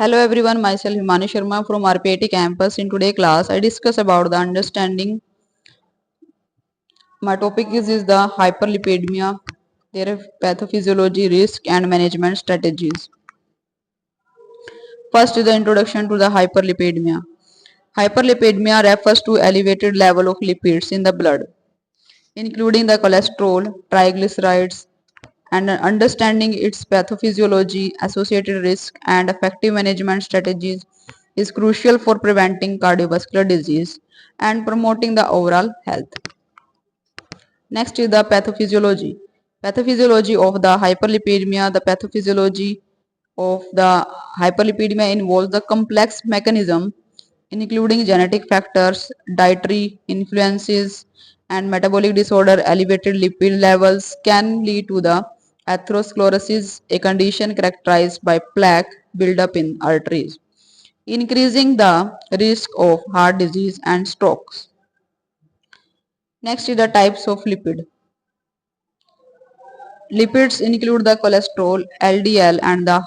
Hello everyone, myself Himani Sharma from RPIT campus. In today's class, I discuss about the understanding. My topic is the hyperlipidemia, their pathophysiology, risk and management strategies. First is the introduction to the hyperlipidemia. Hyperlipidemia refers to elevated level of lipids in the blood, including the cholesterol, triglycerides, and understanding its pathophysiology, associated risk, and effective management strategies is crucial for preventing cardiovascular disease and promoting the overall health. Next is the pathophysiology. Pathophysiology of the hyperlipidemia. The pathophysiology of the hyperlipidemia involves the complex mechanism including genetic factors, dietary influences, and metabolic disorder. Elevated lipid levels can lead to the atherosclerosis, a condition characterized by plaque buildup in arteries, increasing the risk of heart disease and strokes. Next is the types of lipid. Lipids include the cholesterol, LDL, and the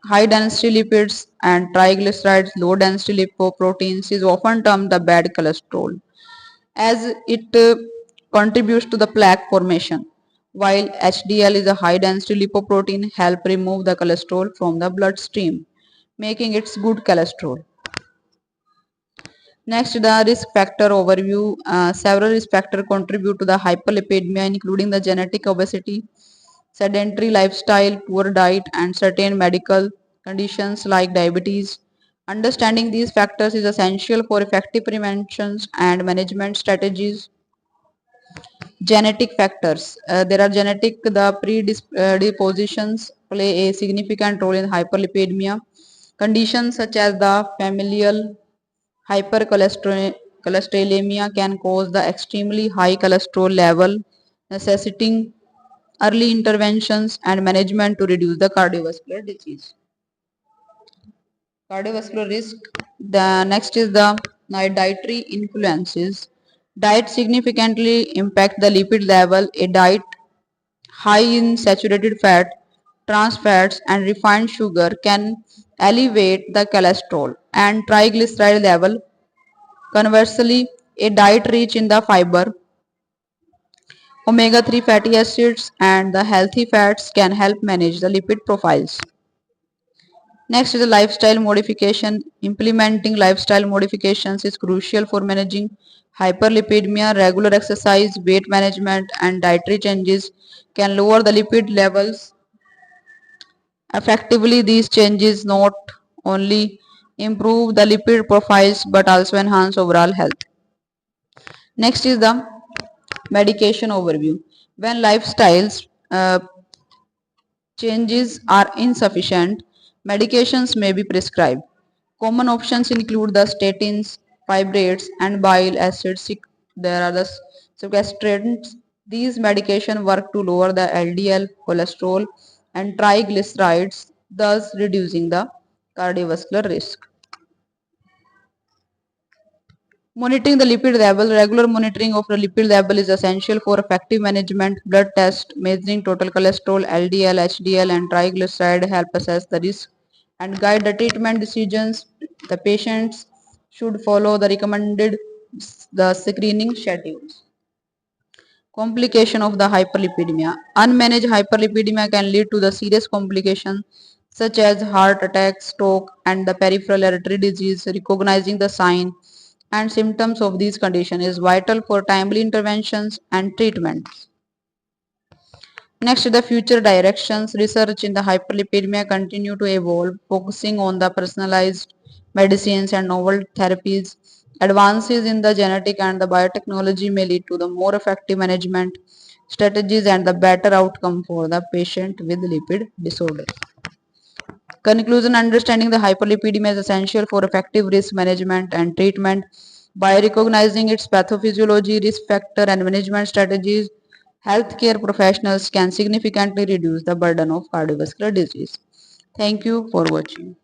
high density lipids and triglycerides. Low density lipoproteins is often termed the bad cholesterol as it contributes to the plaque formation, while HDL is a high density lipoprotein help remove the cholesterol from the bloodstream, making it good cholesterol. Next, the risk factor overview. Several risk factors contribute to the hyperlipidemia, including the genetic obesity, sedentary lifestyle, poor diet, and certain medical conditions like diabetes. Understanding these factors is essential for effective preventions and management strategies. Genetic factors. There are genetic, the predispositions play a significant role in hyperlipidemia. Conditions such as the familial hypercholesterolemia can cause the extremely high cholesterol level, necessitating early interventions and management to reduce the cardiovascular disease. Cardiovascular risk. The next is the dietary influences. Diet significantly impact the lipid level. A diet high in saturated fat, trans fats, and refined sugar can elevate the cholesterol and triglyceride level. Conversely, a diet rich in the fiber, omega-3 fatty acids, and the healthy fats can help manage the lipid profiles. Next is the lifestyle modification. Implementing lifestyle modifications is crucial for managing hyperlipidemia. Regular exercise, weight management, and dietary changes can lower the lipid levels effectively. These changes not only improve the lipid profiles but also enhance overall health. Next is the medication overview. When lifestyles changes are insufficient, medications may be prescribed. Common options include the statins, fibrates, and bile acids. There are the sequestrants. These medications work to lower the LDL cholesterol and triglycerides, thus reducing the cardiovascular risk. Monitoring the lipid level. Regular monitoring of the lipid level is essential for effective management. Blood test measuring total cholesterol, LDL, HDL, and triglyceride help assess the risk and guide the treatment decisions. The patients should follow the recommended screening schedules. Complication of the hyperlipidemia. Unmanaged hyperlipidemia can lead to the serious complications such as heart attack, stroke, and the peripheral artery disease. Recognizing the sign and symptoms of these conditions is vital for timely interventions and treatments. Next, the future directions. Research in the hyperlipidemia continue to evolve, focusing on the personalized medicines and novel therapies. Advances in the genetic and the biotechnology may lead to the more effective management strategies and the better outcome for the patient with lipid disorders. Conclusion. Understanding the hyperlipidemia is essential for effective risk management and treatment. By recognizing its pathophysiology, risk factor, and management strategies, healthcare professionals can significantly reduce the burden of cardiovascular disease. Thank you for watching.